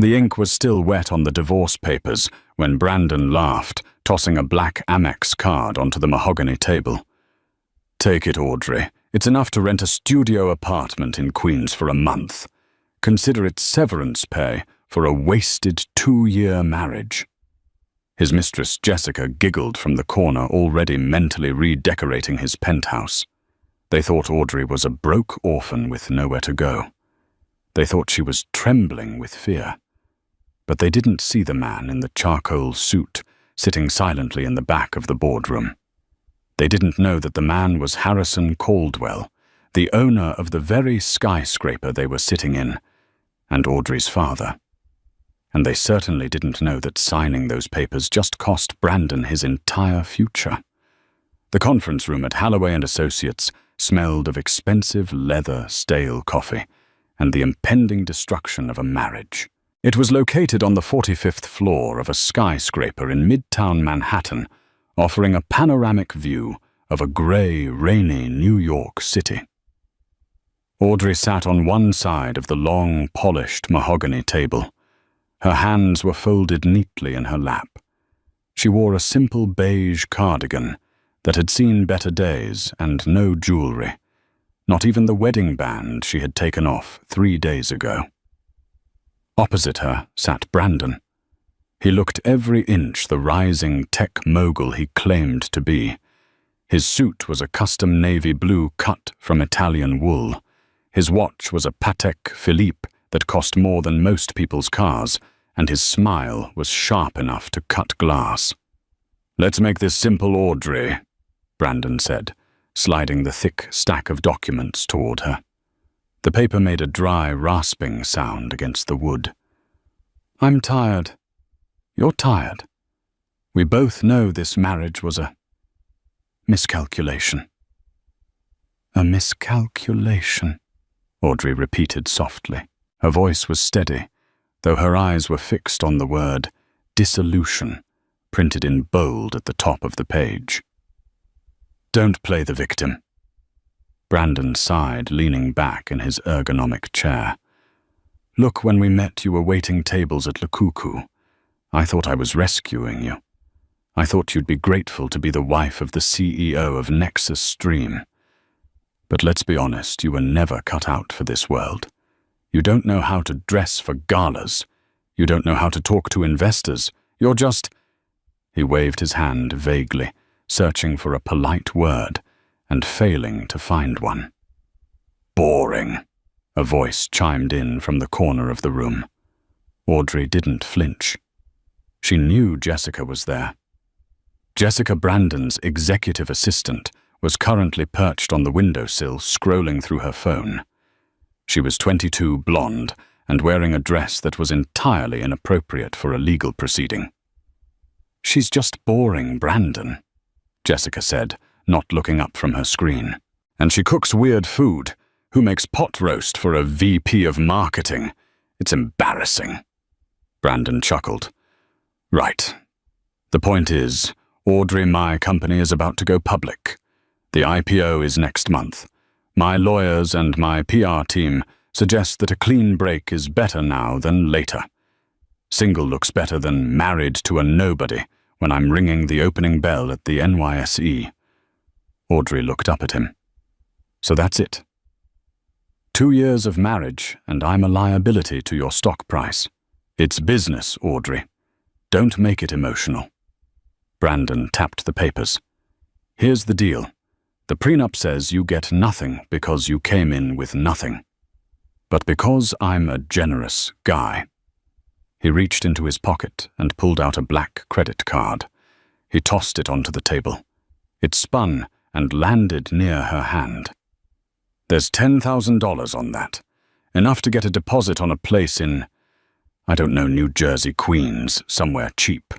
The ink was still wet on the divorce papers when Brandon laughed, tossing a black Amex card onto the mahogany table. "Take it, Audrey. It's enough to rent a studio apartment in Queens for a month. Consider it severance pay for a wasted 2-year marriage." His mistress Jessica giggled from the corner, already mentally redecorating his penthouse. They thought Audrey was a broke orphan with nowhere to go. They thought she was trembling with fear. But they didn't see the man in the charcoal suit sitting silently in the back of the boardroom. They didn't know that the man was Harrison Caldwell, the owner of the very skyscraper they were sitting in, and Audrey's father. And they certainly didn't know that signing those papers just cost Brandon his entire future. The conference room at Halloway & Associates smelled of expensive leather stale coffee and the impending destruction of a marriage. It was located on the 45th floor of a skyscraper in Midtown Manhattan, offering a panoramic view of a gray, rainy New York City. Audrey sat on one side of the long, polished mahogany table. Her hands were folded neatly in her lap. She wore a simple beige cardigan that had seen better days and no jewelry, not even the wedding band she had taken off 3 days ago. Opposite her sat Brandon. He looked every inch the rising tech mogul he claimed to be. His suit was a custom navy blue cut from Italian wool. His watch was a Patek Philippe that cost more than most people's cars, and his smile was sharp enough to cut glass. "Let's make this simple, Audrey," Brandon said, sliding the thick stack of documents toward her. The paper made a dry, rasping sound against the wood. "I'm tired. You're tired. We both know this marriage was a miscalculation." "A miscalculation," Audrey repeated softly. Her voice was steady, though her eyes were fixed on the word dissolution, printed in bold at the top of the page. "Don't play the victim." Brandon sighed, leaning back in his ergonomic chair. "Look, when we met, you were waiting tables at Le Cuckoo. I thought I was rescuing you. I thought you'd be grateful to be the wife of the CEO of Nexus Stream. But let's be honest, you were never cut out for this world. You don't know how to dress for galas. You don't know how to talk to investors. You're just—" He waved his hand vaguely, searching for a polite word, and failing to find one. "Boring," a voice chimed in from the corner of the room. Audrey didn't flinch. She knew Jessica was there. Jessica Brandon's executive assistant was currently perched on the windowsill, scrolling through her phone. She was 22, blonde, and wearing a dress that was entirely inappropriate for a legal proceeding. "She's just boring Brandon," Jessica said, not looking up from her screen. "And she cooks weird food. Who makes pot roast for a VP of marketing? It's embarrassing." Brandon chuckled. "Right. The point is, Audrey, my company is about to go public. The IPO is next month. My lawyers and my PR team suggest that a clean break is better now than later. Single looks better than married to a nobody when I'm ringing the opening bell at the NYSE. Audrey looked up at him. "So that's it. 2 years of marriage, and I'm a liability to your stock price. It's business, Audrey. Don't make it emotional." Brandon tapped the papers. "Here's the deal. The prenup says you get nothing because you came in with nothing. But because I'm a generous guy." He reached into his pocket and pulled out a black credit card. He tossed it onto the table. It spun and landed near her hand. "There's $10,000 on that. Enough to get a deposit on a place in, I don't know, New Jersey, Queens, somewhere cheap.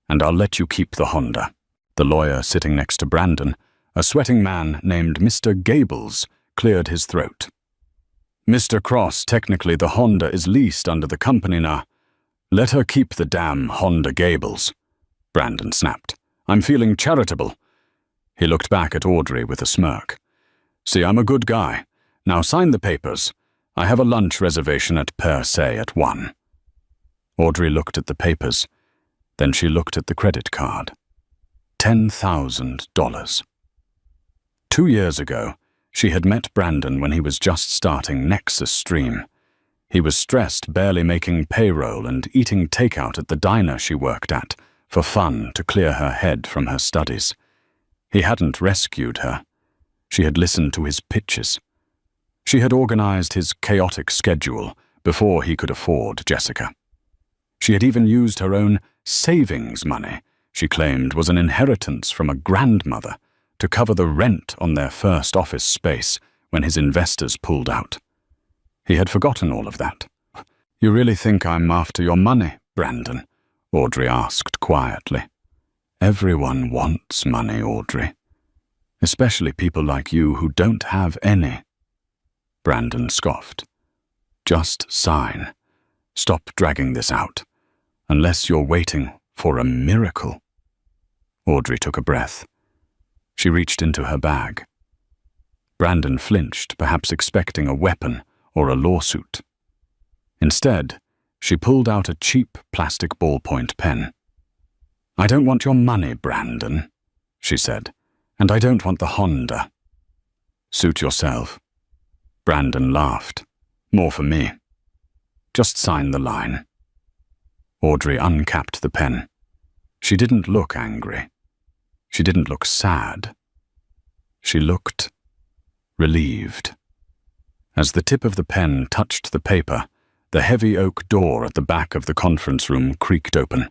And I'll let you keep the Honda." The lawyer sitting next to Brandon, a sweating man named Mr. Gables, cleared his throat. "Mr. Cross, technically the Honda is leased under the company now. Let her keep the damn Honda, Gables," Brandon snapped. "I'm feeling charitable." He looked back at Audrey with a smirk. "See, I'm a good guy. Now sign the papers. I have a lunch reservation at Per Se at 1. Audrey looked at the papers. Then she looked at the credit card. $10,000. 2 years ago, she had met Brandon when he was just starting Nexus Stream. He was stressed, barely making payroll and eating takeout at the diner she worked at, for fun to clear her head from her studies. He hadn't rescued her. She had listened to his pitches. She had organized his chaotic schedule before he could afford Jessica. She had even used her own savings money, she claimed was an inheritance from a grandmother, to cover the rent on their first office space when his investors pulled out. He had forgotten all of that. "You really think I'm after your money, Brandon?" Audrey asked quietly. "Everyone wants money, Audrey. Especially people like you who don't have any." Brandon scoffed. "Just sign. Stop dragging this out. Unless you're waiting for a miracle." Audrey took a breath. She reached into her bag. Brandon flinched, perhaps expecting a weapon or a lawsuit. Instead, she pulled out a cheap plastic ballpoint pen. "I don't want your money, Brandon," she said, "and I don't want the Honda." "Suit yourself." Brandon laughed. "More for me. Just sign the line." Audrey uncapped the pen. She didn't look angry. She didn't look sad. She looked relieved. As the tip of the pen touched the paper, the heavy oak door at the back of the conference room creaked open.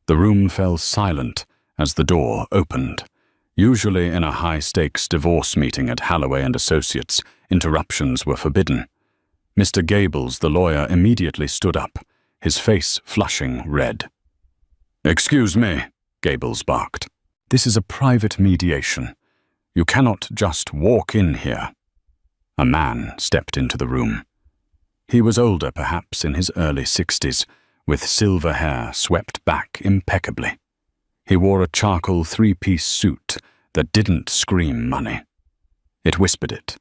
The room fell silent as the door opened. Usually in a high-stakes divorce meeting at Halloway and Associates, interruptions were forbidden. Mr. Gables, the lawyer, immediately stood up, his face flushing red. "Excuse me," Gables barked. "This is a private mediation. You cannot just walk in here." A man stepped into the room. He was older, perhaps in his early 60s, with silver hair swept back impeccably. He wore a charcoal three-piece suit that didn't scream money. It whispered it.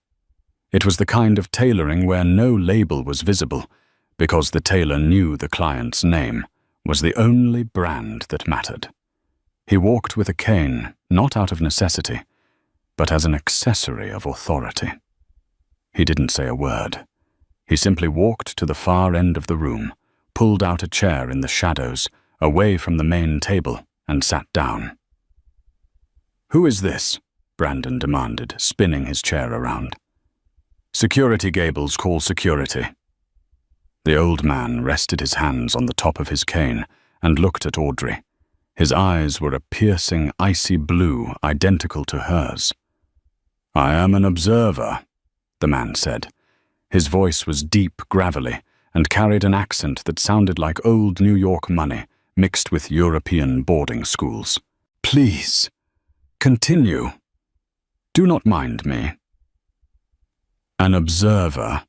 It was the kind of tailoring where no label was visible, because the tailor knew the client's name was the only brand that mattered. He walked with a cane, not out of necessity, but as an accessory of authority. He didn't say a word. He simply walked to the far end of the room, pulled out a chair in the shadows, away from the main table, and sat down. "Who is this?" Brandon demanded, spinning his chair around. "Security, Gables, call security." The old man rested his hands on the top of his cane and looked at Audrey. His eyes were a piercing, icy blue, identical to hers. "I am an observer," the man said. His voice was deep, gravelly, and carried an accent that sounded like old New York money mixed with European boarding schools. "Please, continue. Do not mind me." "An observer,"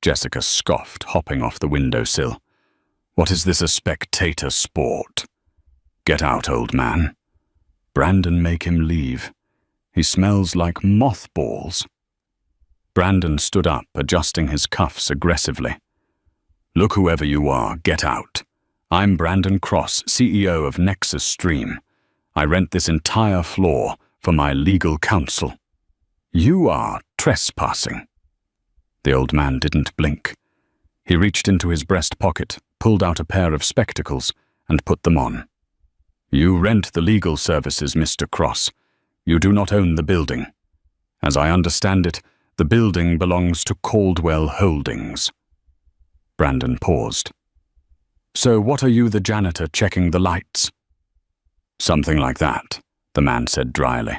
Jessica scoffed, hopping off the windowsill. "What is this, a spectator sport? Get out, old man. Brandon, make him leave. He smells like mothballs." Brandon stood up, adjusting his cuffs aggressively. "Look, whoever you are, get out. I'm Brandon Cross, CEO of Nexus Stream. I rent this entire floor for my legal counsel. You are trespassing." The old man didn't blink. He reached into his breast pocket, pulled out a pair of spectacles, and put them on. "You rent the legal services, Mr. Cross. You do not own the building. As I understand it, the building belongs to Caldwell Holdings." Brandon paused. "So what are you, the janitor, checking the lights?" "Something like that," the man said dryly.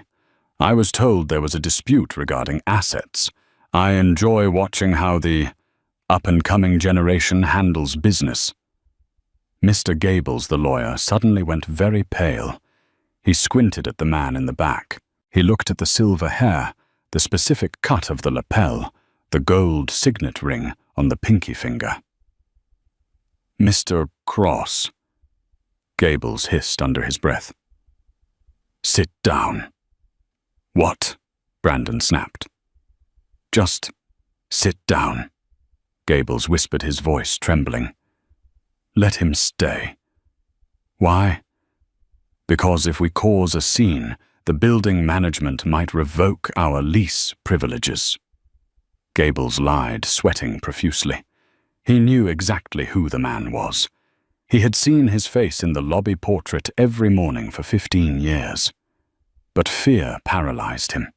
"I was told there was a dispute regarding assets. I enjoy watching how the up-and-coming generation handles business." Mr. Gables, the lawyer, suddenly went very pale. He squinted at the man in the back. He looked at the silver hair, the specific cut of the lapel, the gold signet ring on the pinky finger. "Mr. Cross," Gables hissed under his breath. "Sit down." "What?" Brandon snapped. "Just sit down," Gables whispered, his voice trembling. let him stay. Why? Because if we cause a scene, the building management might revoke our lease privileges. Gables lied, sweating profusely. He knew exactly who the man was. He had seen his face in the lobby portrait every morning for 15 years. But fear paralyzed him.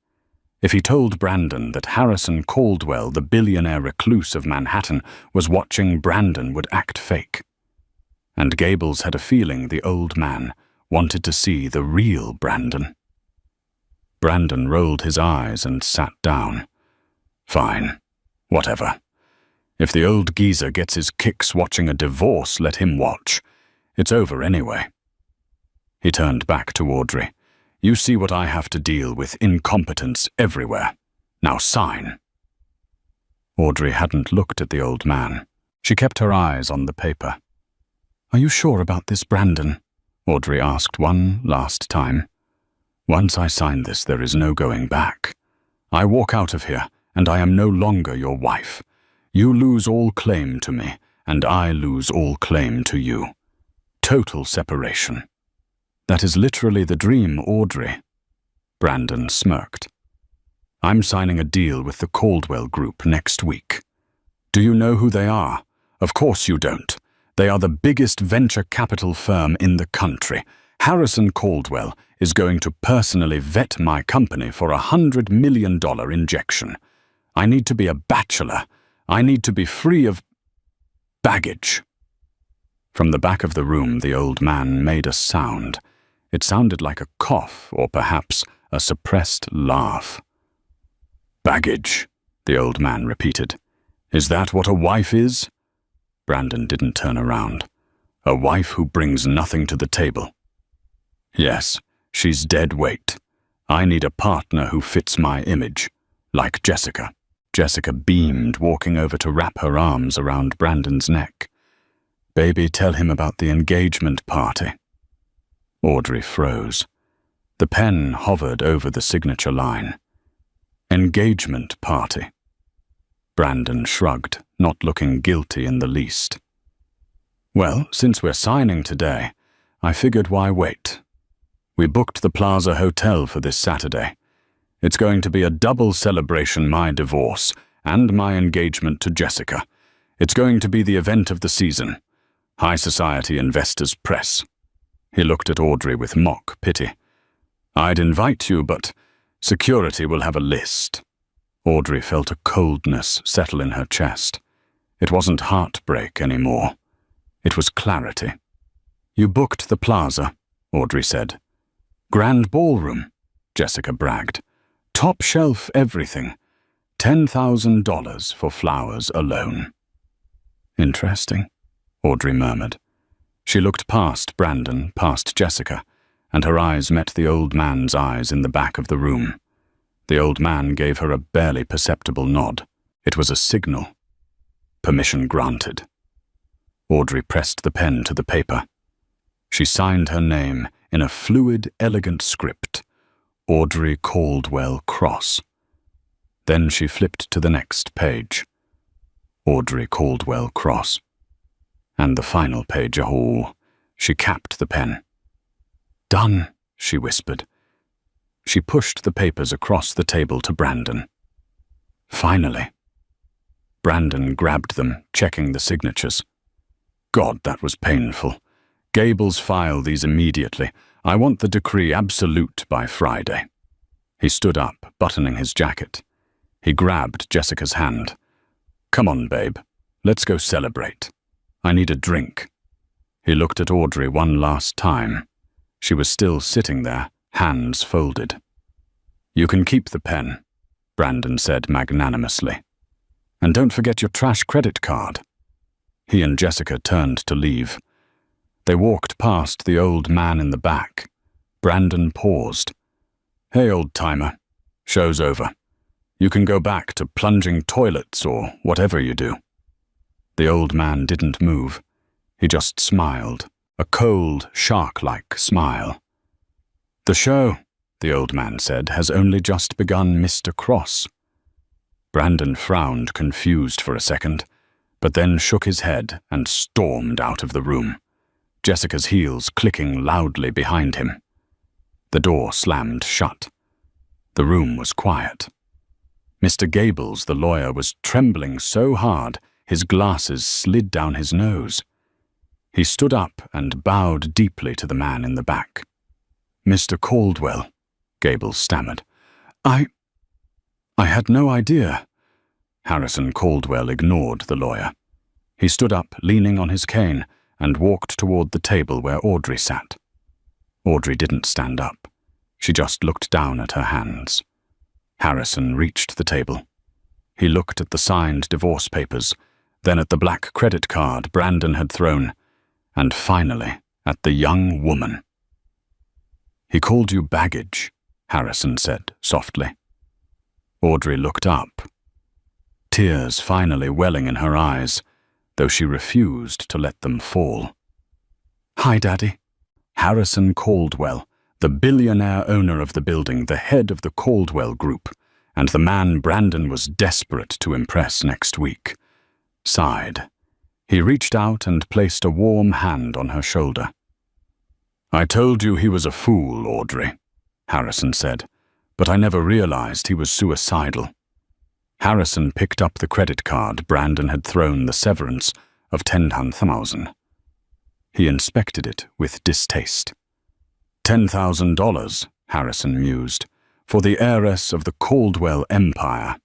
If he told Brandon that Harrison Caldwell, the billionaire recluse of Manhattan, was watching, Brandon would act fake. And Gables had a feeling the old man wanted to see the real Brandon. Brandon rolled his eyes and sat down. Fine, whatever. If the old geezer gets his kicks watching a divorce, let him watch. It's over anyway. He turned back to Audrey. You see what I have to deal with, incompetence everywhere. Now sign. Audrey hadn't looked at the old man. She kept her eyes on the paper. Are you sure about this, Brandon? Audrey asked one last time. Once I sign this, there is no going back. I walk out of here, and I am no longer your wife. You lose all claim to me, and I lose all claim to you. Total separation. That is literally the dream, Audrey. Brandon smirked. I'm signing a deal with the Caldwell Group next week. Do you know who they are? Of course you don't. They are the biggest venture capital firm in the country. Harrison Caldwell is going to personally vet my company for $100 million injection. I need to be a bachelor. I need to be free of baggage. From the back of the room, the old man made a sound. It sounded like a cough, or perhaps a suppressed laugh. Baggage, the old man repeated. Is that what a wife is? Brandon didn't turn around. A wife who brings nothing to the table. Yes, she's dead weight. I need a partner who fits my image, like Jessica. Jessica beamed, walking over to wrap her arms around Brandon's neck. Baby, tell him about the engagement party. Audrey froze. The pen hovered over the signature line. Engagement party. Brandon shrugged, not looking guilty in the least. Well, since we're signing today, I figured why wait. We booked the Plaza Hotel for this Saturday. It's going to be a double celebration, my divorce and my engagement to Jessica. It's going to be the event of the season. High society investors press. He looked at Audrey with mock pity. I'd invite you, but security will have a list. Audrey felt a coldness settle in her chest. It wasn't heartbreak anymore. It was clarity. You booked the Plaza, Audrey said. Grand ballroom, Jessica bragged. Top shelf everything. $10,000 for flowers alone. Interesting, Audrey murmured. She looked past Brandon, past Jessica, and her eyes met the old man's eyes in the back of the room. The old man gave her a barely perceptible nod. It was a signal. Permission granted. Audrey pressed the pen to the paper. She signed her name in a fluid, elegant script, Audrey Caldwell Cross. Then she flipped to the next page. Audrey Caldwell Cross. And the final page, oh, she capped the pen. Done, she whispered. She pushed the papers across the table to Brandon. Finally. Brandon grabbed them, checking the signatures. God, that was painful. Gables, file these immediately. I want the decree absolute by Friday. He stood up, buttoning his jacket. He grabbed Jessica's hand. Come on, babe. Let's go celebrate. I need a drink. He looked at Audrey one last time. She was still sitting there, hands folded. You can keep the pen, Brandon said magnanimously. And don't forget your trash credit card. He and Jessica turned to leave. They walked past the old man in the back. Brandon paused. Hey, old-timer. Show's over. You can go back to plunging toilets or whatever you do. The old man didn't move. He just smiled, a cold, shark-like smile. The show, the old man said, has only just begun, Mr. Cross. Brandon frowned, confused for a second. but then shook his head and stormed out of the room, Jessica's heels clicking loudly behind him. The door slammed shut. The room was quiet. Mr. Gables, the lawyer, was trembling so hard his glasses slid down his nose. He stood up and bowed deeply to the man in the back. "Mr. Caldwell," Gables stammered. I had no idea." Harrison Caldwell ignored the lawyer. He stood up, leaning on his cane, and walked toward the table where Audrey sat. Audrey didn't stand up. She just looked down at her hands. Harrison reached the table. He looked at the signed divorce papers, then at the black credit card Brandon had thrown, and finally at the young woman. "He called you baggage," Harrison said softly. Audrey looked up, tears finally welling in her eyes, though she refused to let them fall. "Hi, Daddy." Harrison Caldwell, the billionaire owner of the building, the head of the Caldwell Group, and the man Brandon was desperate to impress next week, sighed. He reached out and placed a warm hand on her shoulder. "I told you he was a fool, Audrey," Harrison said, "but I never realized he was suicidal." Harrison picked up the credit card Brandon had thrown the severance of $10,000. He inspected it with distaste. $10,000, Harrison mused, for the heiress of the Caldwell empire.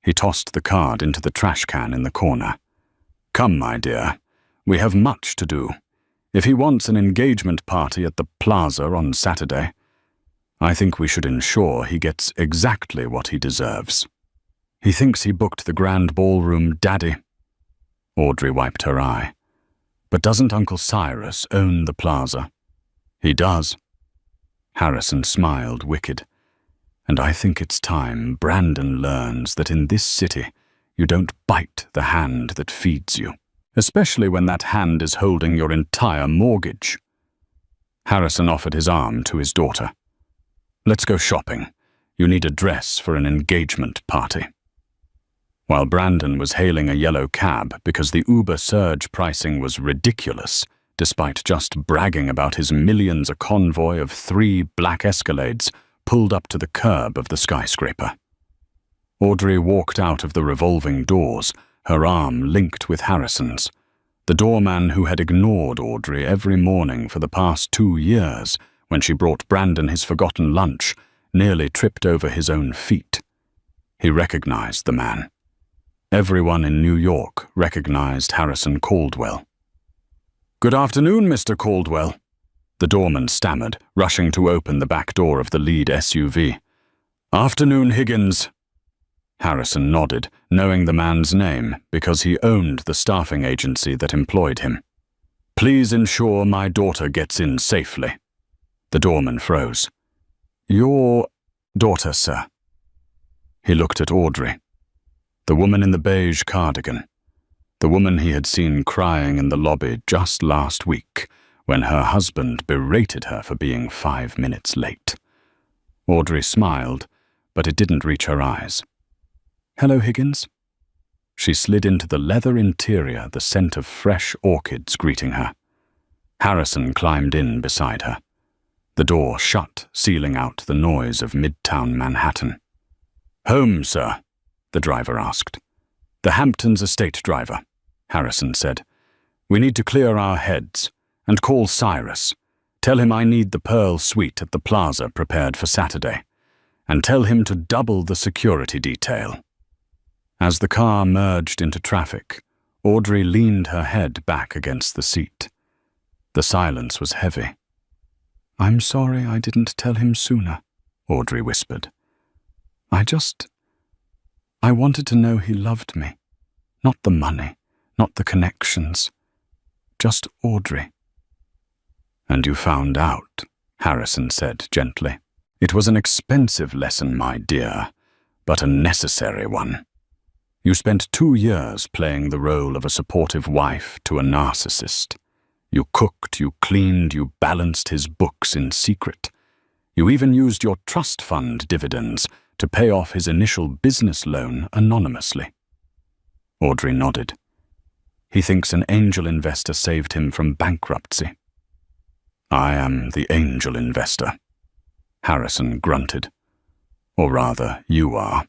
He tossed the card into the trash can in the corner. "Come, my dear, we have much to do. If he wants an engagement party at the plaza on Saturday, I think we should ensure he gets exactly what he deserves." "He thinks he booked the grand ballroom, Daddy." Audrey wiped her eye. "But doesn't Uncle Cyrus own the plaza?" "He does." Harrison smiled wicked. "And I think it's time Brandon learns that in this city you don't bite the hand that feeds you, especially when that hand is holding your entire mortgage." Harrison offered his arm to his daughter. "Let's go shopping. You need a dress for an engagement party." While Brandon was hailing a yellow cab because the Uber surge pricing was ridiculous, despite just bragging about his millions, a convoy of 3 black Escalades pulled up to the curb of the skyscraper. Audrey walked out of the revolving doors, her arm linked with Harrison's. The doorman who had ignored Audrey every morning for the past 2 years when she brought Brandon his forgotten lunch nearly tripped over his own feet. He recognized the man. Everyone in New York recognized Harrison Caldwell. "Good afternoon, Mr. Caldwell," the doorman stammered, rushing to open the back door of the lead SUV. "Afternoon, Higgins." Harrison nodded, knowing the man's name because he owned the staffing agency that employed him. "Please ensure my daughter gets in safely." The doorman froze. "Your daughter, sir?" He looked at Audrey. The woman in the beige cardigan. The woman he had seen crying in the lobby just last week when her husband berated her for being 5 minutes late. Audrey smiled, but it didn't reach her eyes. "Hello, Higgins." She slid into the leather interior, the scent of fresh orchids greeting her. Harrison climbed in beside her. The door shut, sealing out the noise of Midtown Manhattan. "Home, sir?" the driver asked. "The Hamptons estate driver," Harrison said. "We need to clear our heads. And call Cyrus. Tell him I need the Pearl Suite at the plaza prepared for Saturday. And tell him to double the security detail." As the car merged into traffic, Audrey leaned her head back against the seat. The silence was heavy. "I'm sorry I didn't tell him sooner," Audrey whispered. I wanted to know he loved me. Not the money, not the connections. Just Audrey." "And you found out," Harrison said gently. "It was an expensive lesson, my dear, but a necessary one. You spent 2 years playing the role of a supportive wife to a narcissist. You cooked, you cleaned, you balanced his books in secret. You even used your trust fund dividends to pay off his initial business loan anonymously." Audrey nodded. He thinks an angel investor saved him from bankruptcy. I am the angel investor, Harrison grunted. Or rather, you are.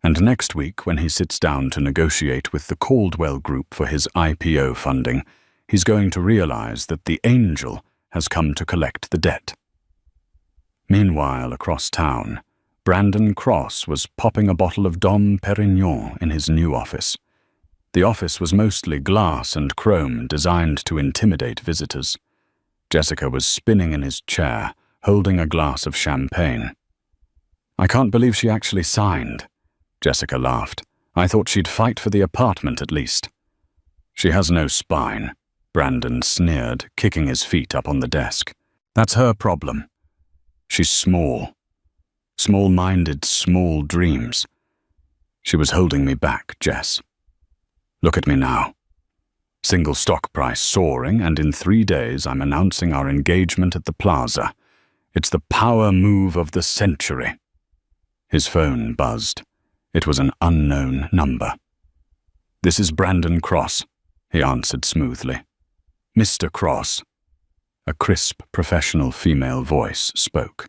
And next week, when he sits down to negotiate with the Caldwell Group for his IPO funding, he's going to realize that the angel has come to collect the debt. Meanwhile, across town, Brandon Cross was popping a bottle of Dom Perignon in his new office. The office was mostly glass and chrome, designed to intimidate visitors. Jessica was spinning in his chair, holding a glass of champagne. I can't believe she actually signed, Jessica laughed. I thought she'd fight for the apartment at least. She has no spine, Brandon sneered, kicking his feet up on the desk. That's her problem. She's small. Small-minded, small dreams. She was holding me back, Jess. Look at me now. Single stock price soaring, and in 3 days I'm announcing our engagement at the plaza. It's the power move of the century. His phone buzzed. It was an unknown number. This is Brandon Cross, he answered smoothly. Mr. Cross. A crisp, professional female voice spoke.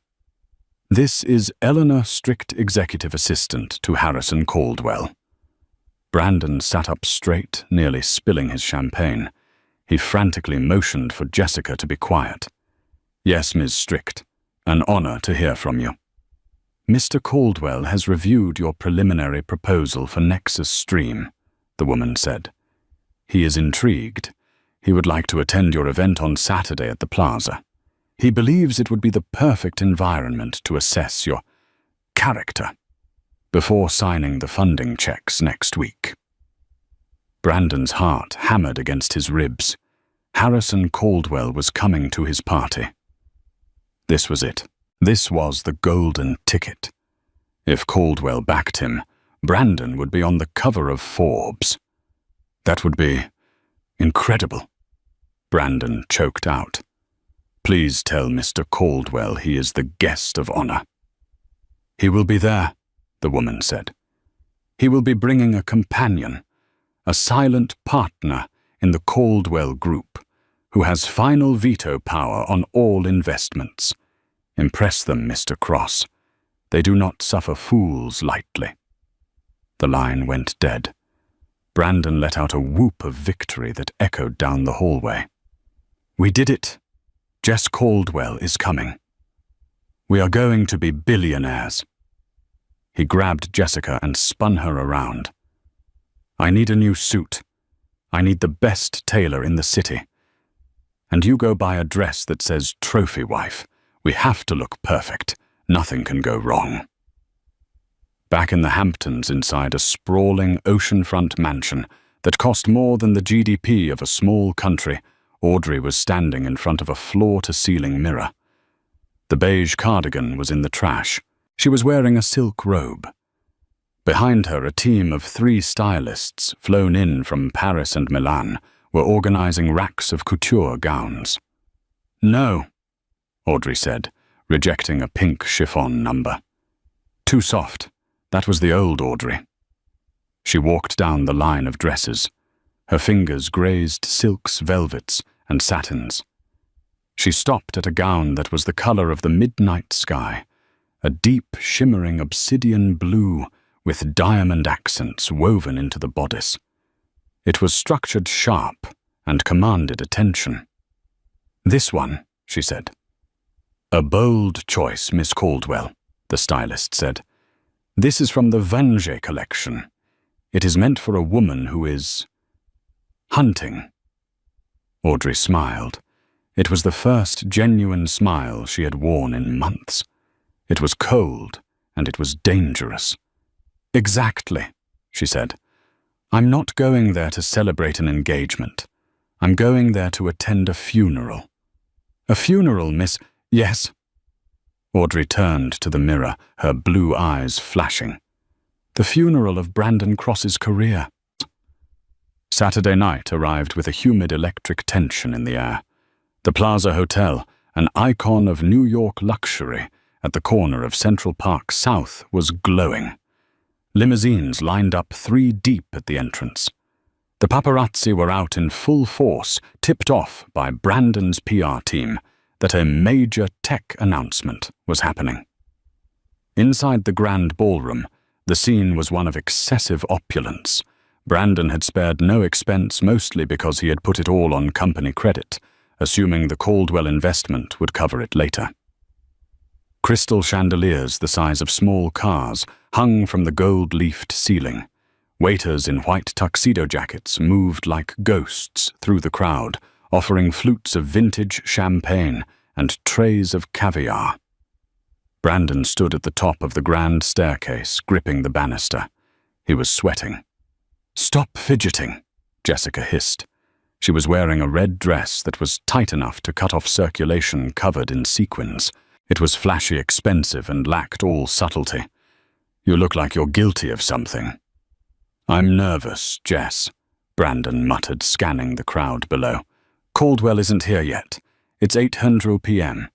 This is Eleanor, strict executive assistant to Harrison Caldwell. Brandon sat up straight, nearly spilling his champagne. He frantically motioned for Jessica to be quiet. Yes, Ms. Strict. An honor to hear from you. Mr. Caldwell has reviewed your preliminary proposal for Nexus Stream, the woman said. He is intrigued. He would like to attend your event on Saturday at the plaza. He believes it would be the perfect environment to assess your character before signing the funding checks next week. Brandon's heart hammered against his ribs. Harrison Caldwell was coming to his party. This was it. This was the golden ticket. If Caldwell backed him, Brandon would be on the cover of Forbes. That would be incredible. Brandon choked out. Please tell Mr. Caldwell he is the guest of honor. He will be there, the woman said. He will be bringing a companion, a silent partner in the Caldwell Group, who has final veto power on all investments. Impress them, Mr. Cross. They do not suffer fools lightly. The line went dead. Brandon let out a whoop of victory that echoed down the hallway. We did it. Jess Caldwell is coming. We are going to be billionaires. He grabbed Jessica and spun her around. I need a new suit. I need the best tailor in the city. And you go buy a dress that says trophy wife. We have to look perfect. Nothing can go wrong. Back in the Hamptons, inside a sprawling oceanfront mansion that cost more than the GDP of a small country, Audrey was standing in front of a floor-to-ceiling mirror. The beige cardigan was in the trash. She was wearing a silk robe. Behind her, a team of 3 stylists, flown in from Paris and Milan, were organizing racks of couture gowns. No, Audrey said, rejecting a pink chiffon number. Too soft. That was the old Audrey. She walked down the line of dresses. Her fingers grazed silks, velvets, and satins. She stopped at a gown that was the color of the midnight sky, a deep, shimmering obsidian blue with diamond accents woven into the bodice. It was structured sharp and commanded attention. This one, she said. A bold choice, Miss Caldwell, the stylist said. This is from the Vange collection. It is meant for a woman who is hunting. Audrey smiled. It was the first genuine smile she had worn in months. It was cold, and it was dangerous. Exactly, she said. I'm not going there to celebrate an engagement. I'm going there to attend a funeral. A funeral, Miss... Yes. Audrey turned to the mirror, her blue eyes flashing. The funeral of Brandon Cross's career. Saturday night arrived with a humid electric tension in the air. The Plaza Hotel, an icon of New York luxury at the corner of Central Park South, was glowing. Limousines lined up 3 deep at the entrance. The paparazzi were out in full force, tipped off by Brandon's PR team that a major tech announcement was happening. Inside the grand ballroom, the scene was one of excessive opulence. Brandon had spared no expense, mostly because he had put it all on company credit, assuming the Caldwell investment would cover it later. Crystal chandeliers the size of small cars hung from the gold-leafed ceiling. Waiters in white tuxedo jackets moved like ghosts through the crowd, offering flutes of vintage champagne and trays of caviar. Brandon stood at the top of the grand staircase, gripping the banister. He was sweating. "Stop fidgeting," Jessica hissed. She was wearing a red dress that was tight enough to cut off circulation covered in sequins. It was flashy, expensive, and lacked all subtlety. "You look like you're guilty of something." "I'm nervous, Jess," Brandon muttered, scanning the crowd below. "Caldwell isn't here yet. It's 8:00 p.m.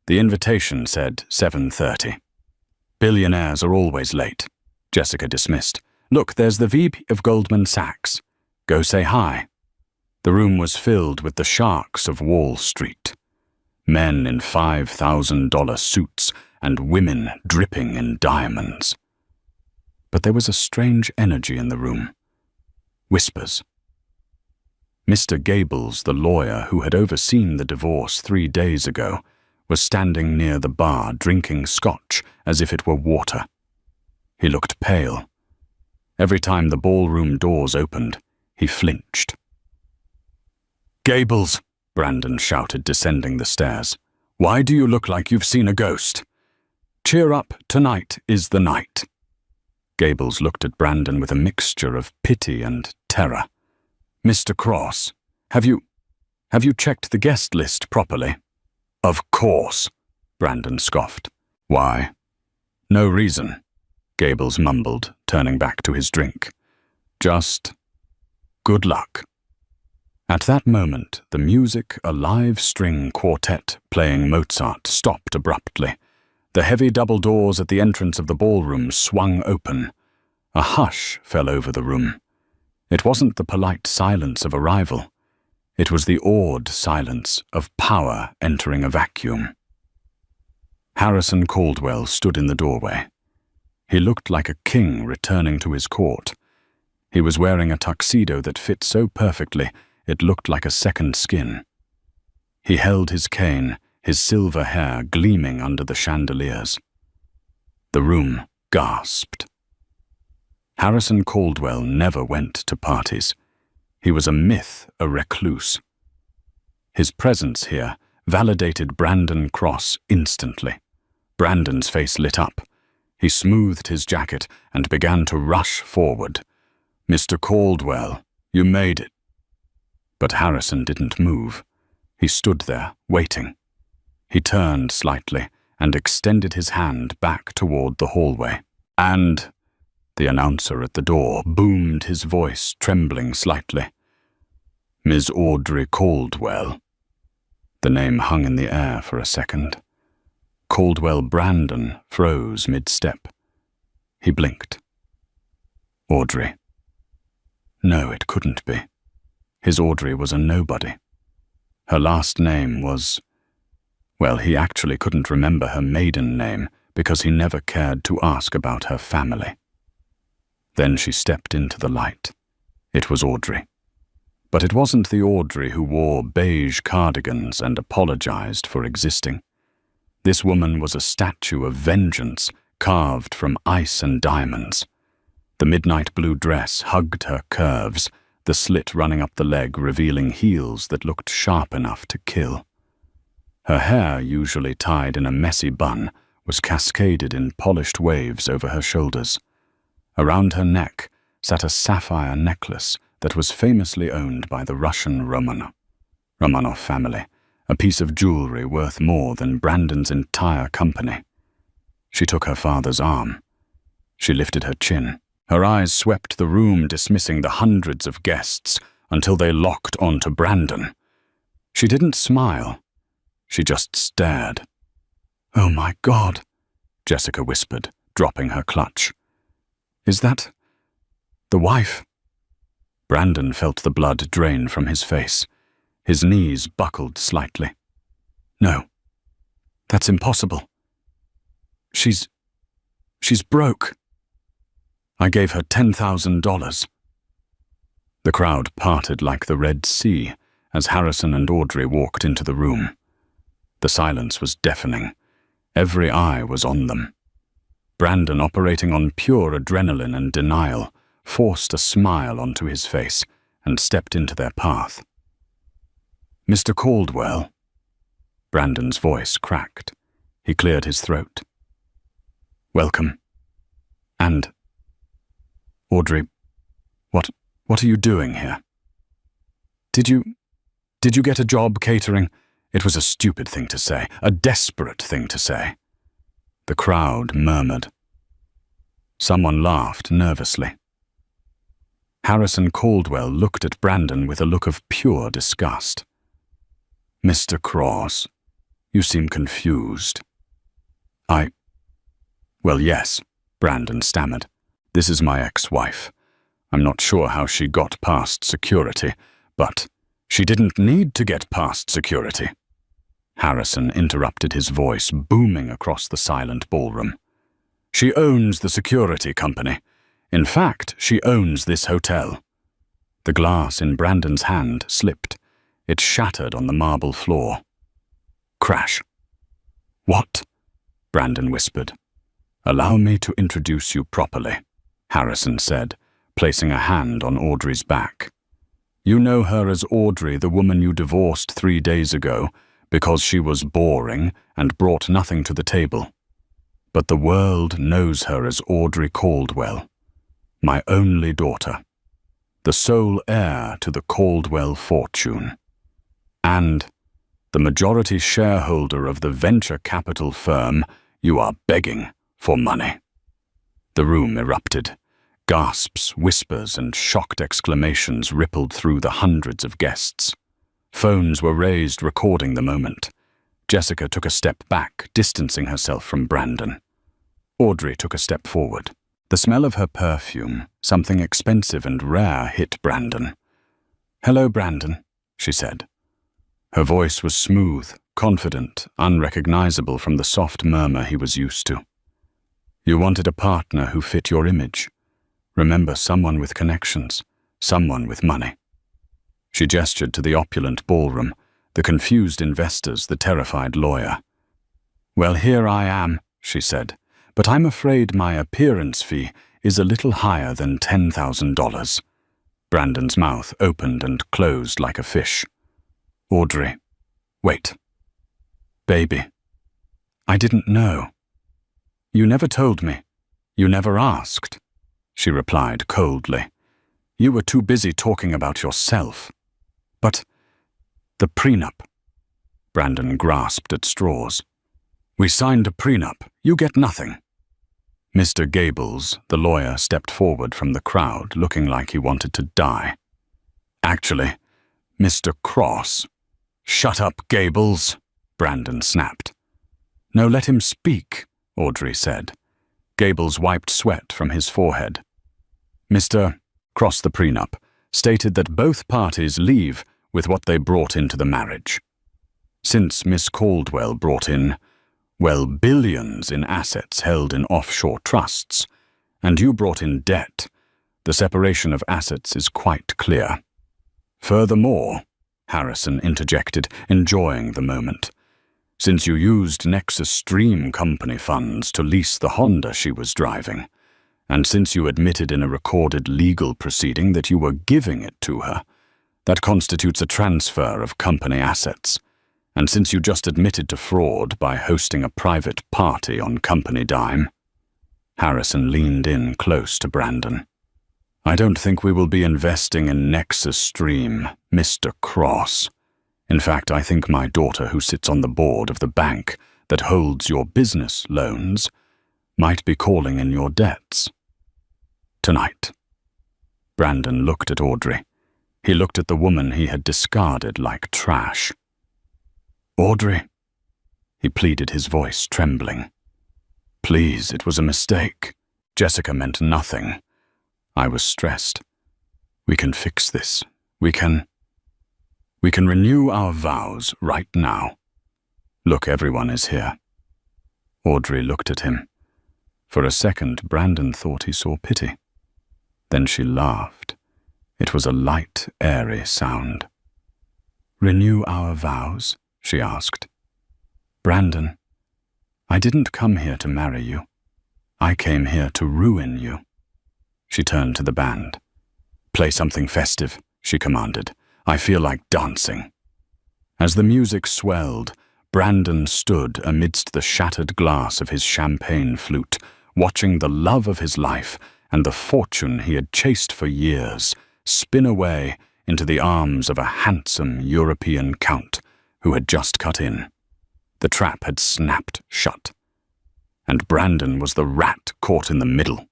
The invitation said 7:30. Billionaires are always late," Jessica dismissed. "Look, there's the VP of Goldman Sachs. Go say hi." The room was filled with the sharks of Wall Street. Men in $5,000 suits and women dripping in diamonds. But there was a strange energy in the room. Whispers. Mr. Gables, the lawyer who had overseen the divorce 3 days ago, was standing near the bar drinking scotch as if it were water. He looked pale. Every time the ballroom doors opened, he flinched. "Gables," Brandon shouted, descending the stairs. "Why do you look like you've seen a ghost? Cheer up, tonight is the night." Gables looked at Brandon with a mixture of pity and terror. "Mr. Cross, have you checked the guest list properly?" "Of course," Brandon scoffed. "Why?" "No reason," Gables mumbled, turning back to his drink. "Just good luck." At that moment, the music, a live string quartet playing Mozart, stopped abruptly. The heavy double doors at the entrance of the ballroom swung open. A hush fell over the room. It wasn't the polite silence of arrival. It was the awed silence of power entering a vacuum. Harrison Caldwell stood in the doorway. He looked like a king returning to his court. He was wearing a tuxedo that fit so perfectly it looked like a second skin. He held his cane, his silver hair gleaming under the chandeliers. The room gasped. Harrison Caldwell never went to parties. He was a myth, a recluse. His presence here validated Brandon Cross instantly. Brandon's face lit up. He smoothed his jacket and began to rush forward. "Mr. Caldwell, you made it." But Harrison didn't move. He stood there, waiting. He turned slightly and extended his hand back toward the hallway. "And," the announcer at the door boomed, his voice trembling slightly, "Ms. Audrey Caldwell." The name hung in the air for a second. Caldwell Brandon froze mid-step. He blinked. Audrey. No, it couldn't be. His Audrey was a nobody. Her last name was... Well, he actually couldn't remember her maiden name because he never cared to ask about her family. Then she stepped into the light. It was Audrey. But it wasn't the Audrey who wore beige cardigans and apologized for existing. This woman was a statue of vengeance carved from ice and diamonds. The midnight blue dress hugged her curves, the slit running up the leg revealing heels that looked sharp enough to kill. Her hair, usually tied in a messy bun, was cascaded in polished waves over her shoulders. Around her neck sat a sapphire necklace that was famously owned by the Russian Romanov family, a piece of jewelry worth more than Brandon's entire company. She took her father's arm. She lifted her chin. Her eyes swept the room, dismissing the hundreds of guests until they locked onto Brandon. She didn't smile. She just stared. "Oh my God," Jessica whispered, dropping her clutch. "Is that the wife?" Brandon felt the blood drain from his face. His knees buckled slightly. No, that's impossible. She's broke. I gave her $10,000. The crowd parted like the Red Sea as Harrison and Audrey walked into the room. The silence was deafening. Every eye was on them. Brandon, operating on pure adrenaline and denial, forced a smile onto his face and stepped into their path. "Mr. Caldwell." Brandon's voice cracked. He cleared his throat. "Welcome. And, Audrey, what are you doing here? Did you get a job catering?" It was a stupid thing to say, a desperate thing to say. The crowd murmured. Someone laughed nervously. Harrison Caldwell looked at Brandon with a look of pure disgust. "Mr. Cross, you seem confused." Well, yes," Brandon stammered. "This is my ex-wife. I'm not sure how she got past security, but she didn't need to get past security." Harrison interrupted, his voice booming across the silent ballroom. "She owns the security company. In fact, she owns this hotel." The glass in Brandon's hand slipped. It shattered on the marble floor. Crash. "What?" Brandon whispered. "Allow me to introduce you properly," Harrison said, placing a hand on Audrey's back. "You know her as Audrey, the woman you divorced 3 days ago, because she was boring and brought nothing to the table. But the world knows her as Audrey Caldwell, my only daughter, the sole heir to the Caldwell fortune, and the majority shareholder of the venture capital firm you are begging for money." The room erupted. Gasps, whispers, and shocked exclamations rippled through the hundreds of guests. Phones were raised, recording the moment. Jessica took a step back, distancing herself from Brandon. Audrey took a step forward. The smell of her perfume, something expensive and rare, hit Brandon. "Hello, Brandon," she said. Her voice was smooth, confident, unrecognizable from the soft murmur he was used to. "You wanted a partner who fit your image. Remember, someone with connections, someone with money." She gestured to the opulent ballroom, the confused investors, the terrified lawyer. "Well, here I am," she said, "but I'm afraid my appearance fee is a little higher than $10,000. Brandon's mouth opened and closed like a fish. "Audrey, wait. Baby, I didn't know. You never told me. You never asked," she replied coldly. "You were too busy talking about yourself." "But the prenup." Brandon grasped at straws. "We signed a prenup. You get nothing." Mr. Gables, the lawyer, stepped forward from the crowd, looking like he wanted to die. "Actually, Mr. Cross." "Shut up, Gables," Brandon snapped. "No, let him speak," Audrey said. Gables wiped sweat from his forehead. "Mr. Cross, the prenup, stated that both parties leave with what they brought into the marriage. Since Miss Caldwell brought in, well, billions in assets held in offshore trusts, and you brought in debt, the separation of assets is quite clear. Furthermore," Harrison interjected, enjoying the moment, "since you used Nexus Stream Company funds to lease the Honda she was driving, and since you admitted in a recorded legal proceeding that you were giving it to her, that constitutes a transfer of company assets. And since you just admitted to fraud by hosting a private party on company dime." Harrison leaned in close to Brandon. "I don't think we will be investing in Nexus Stream, Mr. Cross. In fact, I think my daughter, who sits on the board of the bank that holds your business loans, might be calling in your debts. Tonight." Brandon looked at Audrey. He looked at the woman he had discarded like trash. "Audrey," he pleaded, his voice trembling. "Please, it was a mistake. Jessica meant nothing. I was stressed. We can fix this. We can renew our vows right now. Look, everyone is here. Audrey looked at him. For a second, Brandon thought he saw pity. Then she laughed. It was a light, airy sound. Renew our vows? She asked. Brandon, I didn't come here to marry you. I came here to ruin you. She turned to the band. Play something festive, she commanded. I feel like dancing. As the music swelled, Brandon stood amidst the shattered glass of his champagne flute, watching the love of his life and the fortune he had chased for years spin away into the arms of a handsome European count who had just cut in. The trap had snapped shut, and Brandon was the rat caught in the middle.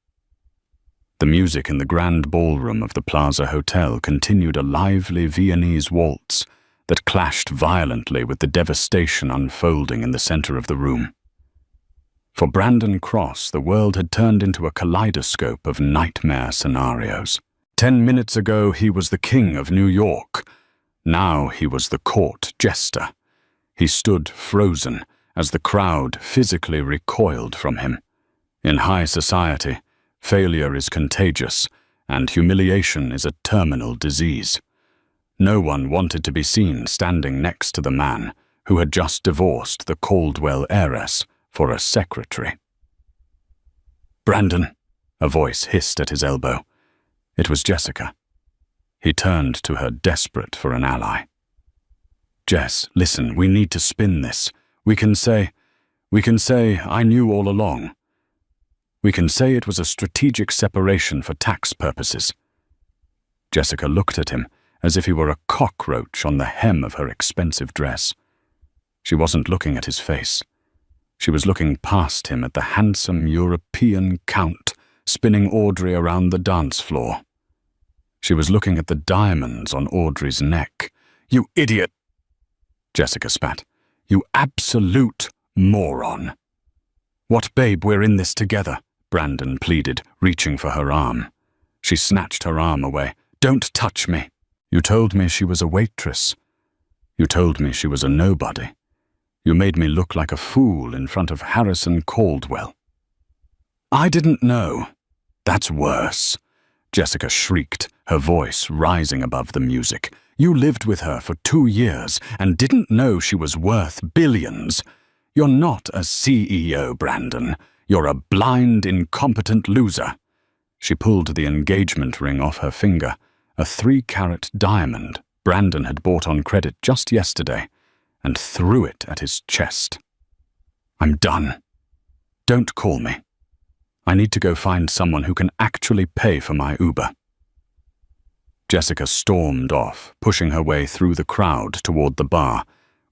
The music in the grand ballroom of the Plaza Hotel continued a lively Viennese waltz that clashed violently with the devastation unfolding in the center of the room. For Brandon Cross, the world had turned into a kaleidoscope of nightmare scenarios. 10 minutes ago, he was the king of New York. Now he was the court jester. He stood frozen as the crowd physically recoiled from him. In high society, failure is contagious, and humiliation is a terminal disease. No one wanted to be seen standing next to the man who had just divorced the Caldwell heiress for a secretary. Brandon, a voice hissed at his elbow. It was Jessica. He turned to her, desperate for an ally. Jess, listen, we need to spin this. We can say, I knew all along. We can say it was a strategic separation for tax purposes. Jessica looked at him as if he were a cockroach on the hem of her expensive dress. She wasn't looking at his face. She was looking past him at the handsome European count spinning Audrey around the dance floor. She was looking at the diamonds on Audrey's neck. You idiot! Jessica spat. You absolute moron. What, babe, we're in this together, Brandon pleaded, reaching for her arm. She snatched her arm away. Don't touch me. You told me she was a waitress. You told me she was a nobody. You made me look like a fool in front of Harrison Caldwell. I didn't know. That's worse, Jessica shrieked, her voice rising above the music. You lived with her for 2 years and didn't know she was worth billions. You're not a CEO, Brandon. You're a blind, incompetent loser. She pulled the engagement ring off her finger, a 3-carat diamond Brandon had bought on credit just yesterday, and threw it at his chest. I'm done. Don't call me. I need to go find someone who can actually pay for my Uber. Jessica stormed off, pushing her way through the crowd toward the bar,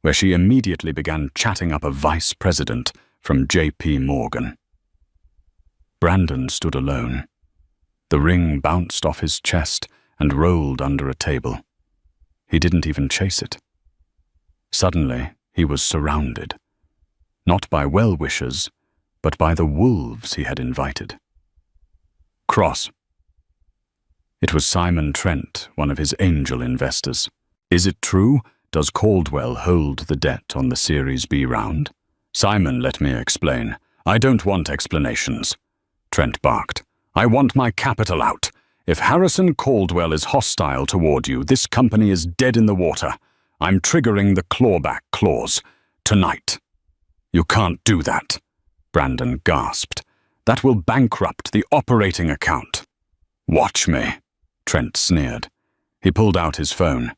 where she immediately began chatting up a vice president from J.P. Morgan. Brandon stood alone. The ring bounced off his chest and rolled under a table. He didn't even chase it. Suddenly, he was surrounded, not by well-wishers, but by the wolves he had invited. Cross. It was Simon Trent, one of his angel investors. Is it true? Does Caldwell hold the debt on the Series B round? Simon, let me explain. I don't want explanations. Trent barked. I want my capital out. If Harrison Caldwell is hostile toward you, this company is dead in the water. I'm triggering the clawback clause. Tonight. You can't do that, Brandon gasped. That will bankrupt the operating account. Watch me, Trent sneered. He pulled out his phone.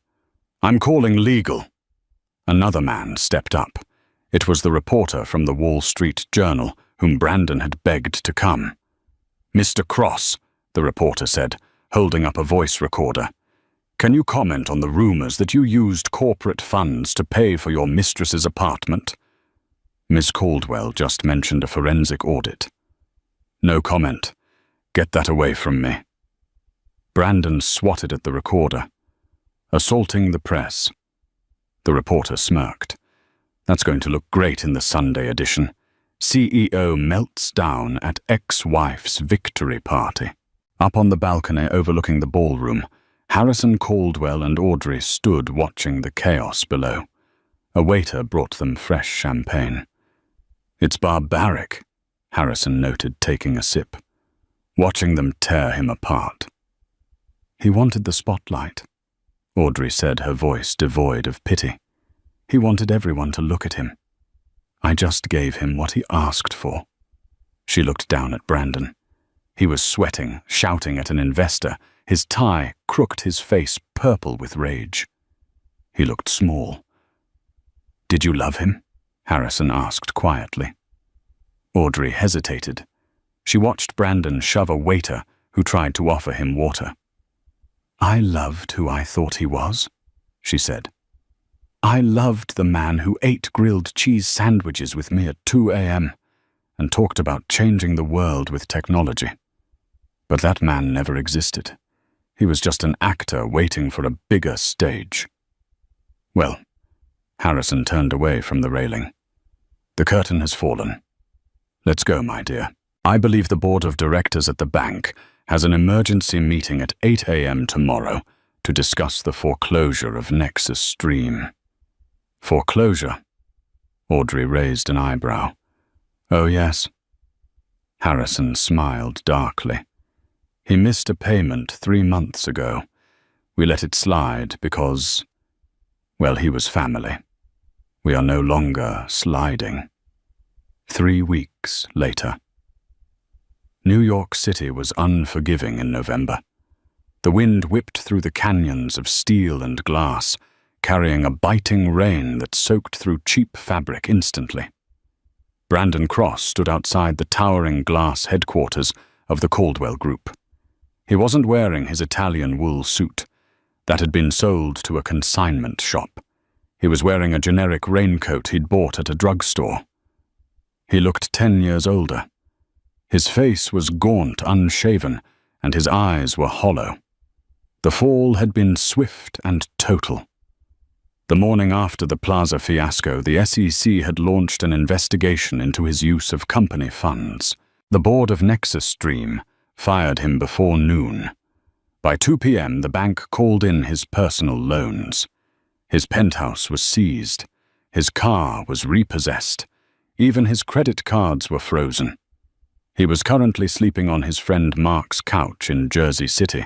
I'm calling legal. Another man stepped up. It was the reporter from the Wall Street Journal, whom Brandon had begged to come. Mr. Cross, the reporter said, holding up a voice recorder. Can you comment on the rumors that you used corporate funds to pay for your mistress's apartment? Miss Caldwell just mentioned a forensic audit. No comment. Get that away from me. Brandon swatted at the recorder. Assaulting the press. The reporter smirked. That's going to look great in the Sunday edition. CEO melts down at ex-wife's victory party. Up on the balcony overlooking the ballroom, Harrison Caldwell and Audrey stood watching the chaos below. A waiter brought them fresh champagne. "It's barbaric," Harrison noted, taking a sip. "Watching them tear him apart." "He wanted the spotlight," Audrey said, her voice devoid of pity. "He wanted everyone to look at him. I just gave him what he asked for." She looked down at Brandon. He was sweating, shouting at an investor. His tie crooked, his face purple with rage. He looked small. "Did you love him?" Harrison asked quietly. Audrey hesitated. She watched Brandon shove a waiter who tried to offer him water. "I loved who I thought he was," she said. "I loved the man who ate grilled cheese sandwiches with me at 2 a.m. and talked about changing the world with technology. But that man never existed. He was just an actor waiting for a bigger stage." "Well," Harrison turned away from the railing. "The curtain has fallen. Let's go, my dear. I believe the board of directors at the bank has an emergency meeting at 8 a.m. tomorrow to discuss the foreclosure of Nexus Stream." "Foreclosure?" Audrey raised an eyebrow. "Oh, yes." Harrison smiled darkly. "He missed a payment 3 months ago. We let it slide because, well, he was family. We are no longer sliding." 3 weeks later. New York City was unforgiving in November. The wind whipped through the canyons of steel and glass, carrying a biting rain that soaked through cheap fabric instantly. Brandon Cross stood outside the towering glass headquarters of the Caldwell Group. He wasn't wearing his Italian wool suit. That had been sold to a consignment shop. He was wearing a generic raincoat he'd bought at a drugstore. He looked 10 years older. His face was gaunt, unshaven, and his eyes were hollow. The fall had been swift and total. The morning after the Plaza fiasco, the SEC had launched an investigation into his use of company funds. The board of Nexus Stream fired him before noon. By 2 p.m., the bank called in his personal loans. His penthouse was seized. His car was repossessed. Even his credit cards were frozen. He was currently sleeping on his friend Mark's couch in Jersey City,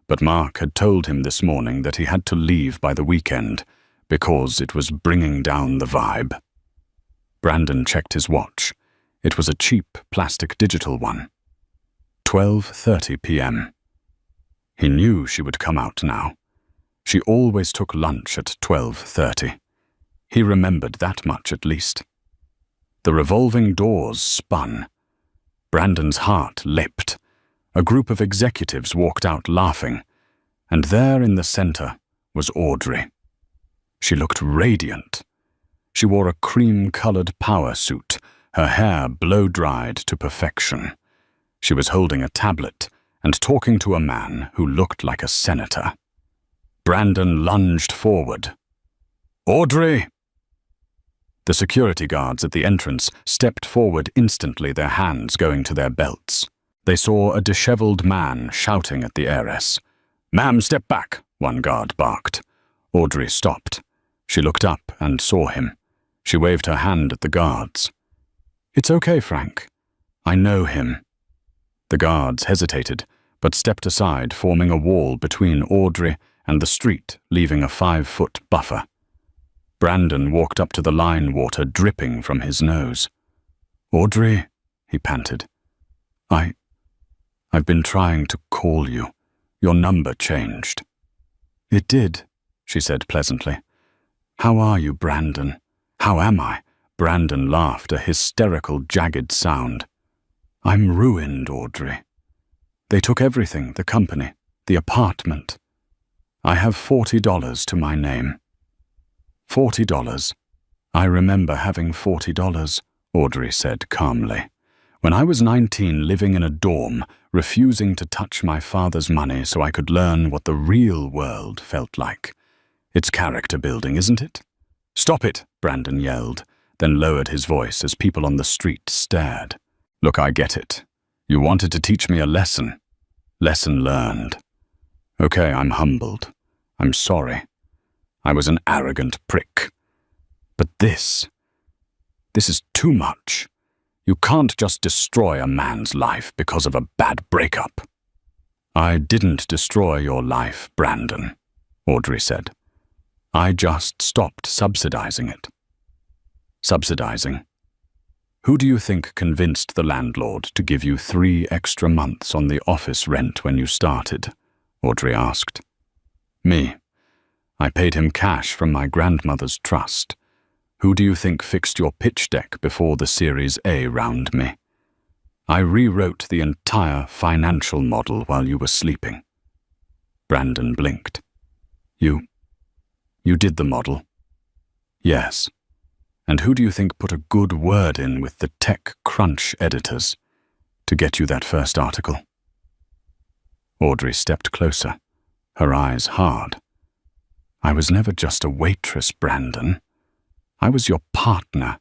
but Mark had told him this morning that he had to leave by the weekend because it was bringing down the vibe. Brandon checked his watch. It was a cheap plastic digital one. 12:30 p.m. He knew she would come out now. She always took lunch at 12:30. He remembered that much at least. The revolving doors spun. Brandon's heart leapt. A group of executives walked out laughing, and there in the center was Audrey. She looked radiant. She wore a cream-colored power suit, her hair blow-dried to perfection. She was holding a tablet and talking to a man who looked like a senator. Brandon lunged forward. "Audrey!" The security guards at the entrance stepped forward instantly, their hands going to their belts. They saw a disheveled man shouting at the heiress. "Ma'am, step back," one guard barked. Audrey stopped. She looked up and saw him. She waved her hand at the guards. "It's okay, Frank. I know him." The guards hesitated, but stepped aside, forming a wall between Audrey and the street, leaving a 5-foot buffer. Brandon walked up to the line water dripping from his nose. "Audrey," he panted. I've been trying to call you. Your number changed." "It did," she said pleasantly. "How are you, Brandon?" "How am I?" Brandon laughed, a hysterical, jagged sound. "I'm ruined, Audrey. They took everything, the company, the apartment. I have $40 to my name." $40? "I remember having $40, Audrey said calmly. "When I was 19, living in a dorm, refusing to touch my father's money so I could learn what the real world felt like. It's character building, isn't it?" "Stop it," Brandon yelled, then lowered his voice as people on the street stared. "Look, I get it. You wanted to teach me a lesson. Lesson learned. Okay, I'm humbled. I'm sorry. I was an arrogant prick. But this is too much. You can't just destroy a man's life because of a bad breakup. I didn't destroy your life, Brandon, Audrey said. I just stopped subsidizing it. Subsidizing? Who do you think convinced the landlord to give you 3 extra months on the office rent when you started? Audrey asked. Me. I paid him cash from my grandmother's trust. Who do you think fixed your pitch deck before the Series A round me? I rewrote the entire financial model while you were sleeping. Brandon blinked. You did the model? Yes. And who do you think put a good word in with the tech crunch editors to get you that first article? Audrey stepped closer, her eyes hard. I was never just a waitress, Brandon. I was your partner.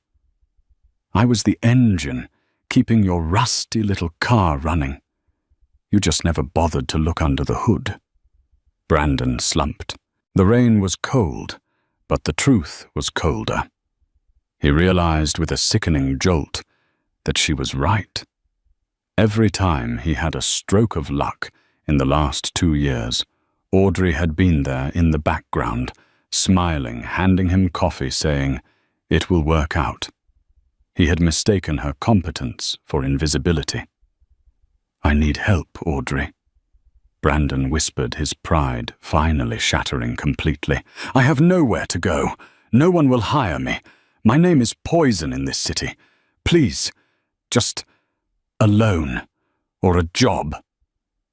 I was the engine, keeping your rusty little car running. You just never bothered to look under the hood. Brandon slumped. The rain was cold, but the truth was colder. He realized with a sickening jolt that she was right. Every time he had a stroke of luck in the last 2 years, Audrey had been there in the background, smiling, handing him coffee, saying, "It will work out." He had mistaken her competence for invisibility. "I need help, Audrey." Brandon whispered, his pride finally shattering completely. "I have nowhere to go. No one will hire me. My name is poison in this city. Please, just a loan or a job.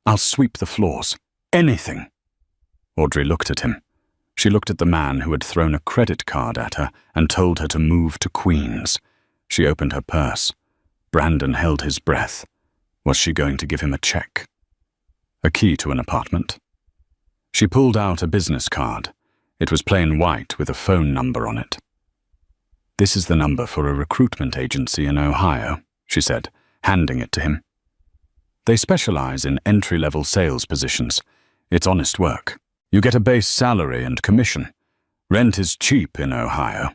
I'll sweep the floors. Anything." Audrey looked at him. She looked at the man who had thrown a credit card at her and told her to move to Queens. She opened her purse. Brandon held his breath. Was she going to give him a check? A key to an apartment? She pulled out a business card. It was plain white with a phone number on it. "This is the number for a recruitment agency in Ohio," she said, handing it to him. "They specialize in entry-level sales positions. It's honest work. You get a base salary and commission. Rent is cheap in Ohio."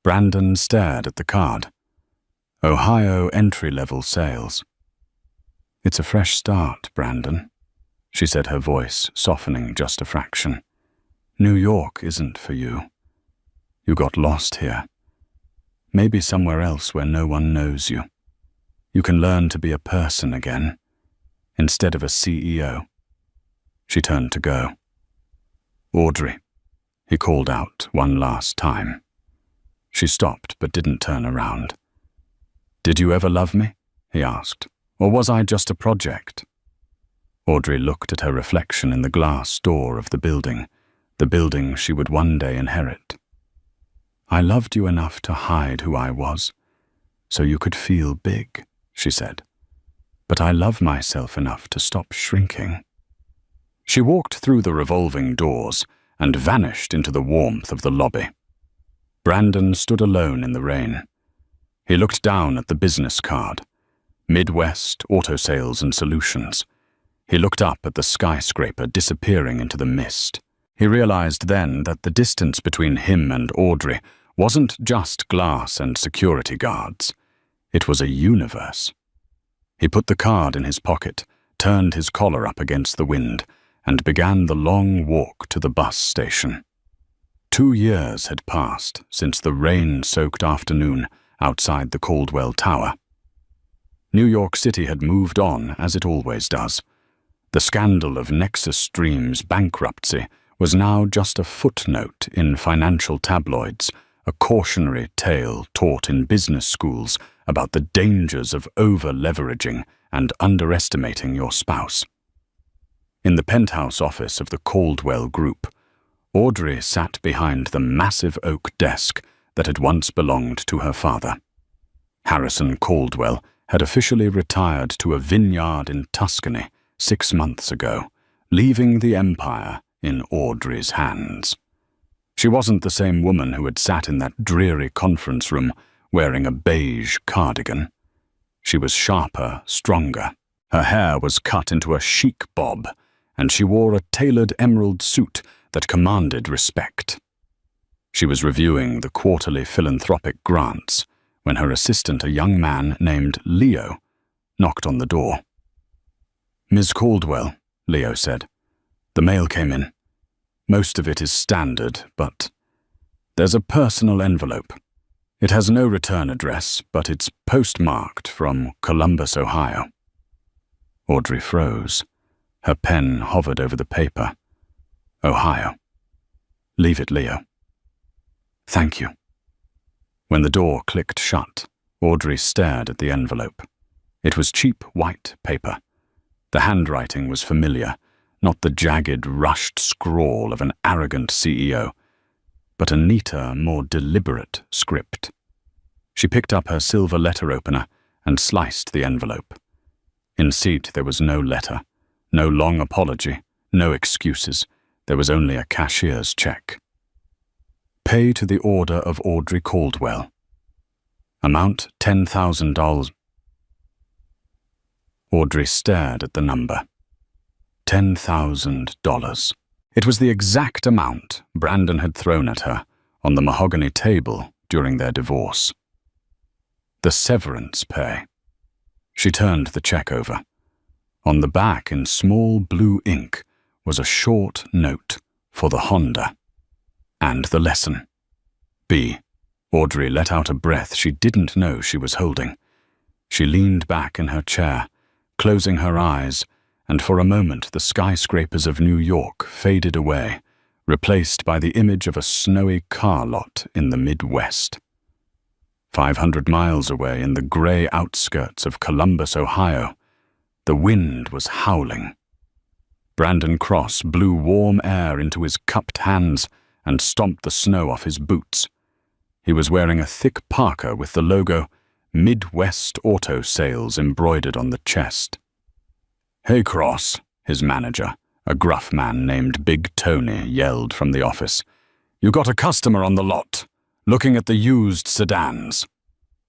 Brandon stared at the card. Ohio entry-level sales. "It's a fresh start, Brandon," she said, her voice softening just a fraction. "New York isn't for you. You got lost here. Maybe somewhere else where no one knows you. You can learn to be a person again, instead of a CEO." She turned to go. "Audrey," he called out one last time. She stopped but didn't turn around. "Did you ever love me?" he asked. "Or was I just a project?" Audrey looked at her reflection in the glass door of the building she would one day inherit. "I loved you enough to hide who I was, so you could feel big," she said. "But I love myself enough to stop shrinking." She walked through the revolving doors and vanished into the warmth of the lobby. Brandon stood alone in the rain. He looked down at the business card. Midwest Auto Sales and Solutions. He looked up at the skyscraper disappearing into the mist. He realized then that the distance between him and Audrey wasn't just glass and security guards. It was a universe. He put the card in his pocket, turned his collar up against the wind, and began the long walk to the bus station. 2 years had passed since the rain-soaked afternoon outside the Caldwell Tower. New York City had moved on as it always does. The scandal of Nexus Stream's bankruptcy was now just a footnote in financial tabloids, a cautionary tale taught in business schools about the dangers of over-leveraging and underestimating your spouse. In the penthouse office of the Caldwell Group, Audrey sat behind the massive oak desk that had once belonged to her father. Harrison Caldwell had officially retired to a vineyard in Tuscany 6 months ago, leaving the empire in Audrey's hands. She wasn't the same woman who had sat in that dreary conference room wearing a beige cardigan. She was sharper, stronger. Her hair was cut into a chic bob, and she wore a tailored emerald suit that commanded respect. She was reviewing the quarterly philanthropic grants when her assistant, a young man named Leo, knocked on the door. "Ms. Caldwell," Leo said. "The mail came in. Most of it is standard, but there's a personal envelope. It has no return address, but it's postmarked from Columbus, Ohio." Audrey froze. Her pen hovered over the paper. Ohio. "Leave it, Leo." "Thank you." When the door clicked shut, Audrey stared at the envelope. It was cheap white paper. The handwriting was familiar, not the jagged, rushed scrawl of an arrogant CEO, but a neater, more deliberate script. She picked up her silver letter opener and sliced the envelope. In seat there was no letter, no long apology, no excuses. There was only a cashier's check. "Pay to the order of Audrey Caldwell. Amount $10,000. Audrey stared at the number. $10,000. It was the exact amount Brandon had thrown at her on the mahogany table during their divorce. The severance pay. She turned the check over. On the back, in small blue ink, was a short note for the Honda. And the lesson. B. Audrey let out a breath she didn't know she was holding. She leaned back in her chair, closing her eyes, and for a moment the skyscrapers of New York faded away, replaced by the image of a snowy car lot in the Midwest. 500 miles away in the gray outskirts of Columbus, Ohio, the wind was howling. Brandon Cross blew warm air into his cupped hands and stomped the snow off his boots. He was wearing a thick parka with the logo Midwest Auto Sales embroidered on the chest. "Hey, Cross," his manager, a gruff man named Big Tony, yelled from the office. "You got a customer on the lot, looking at the used sedans."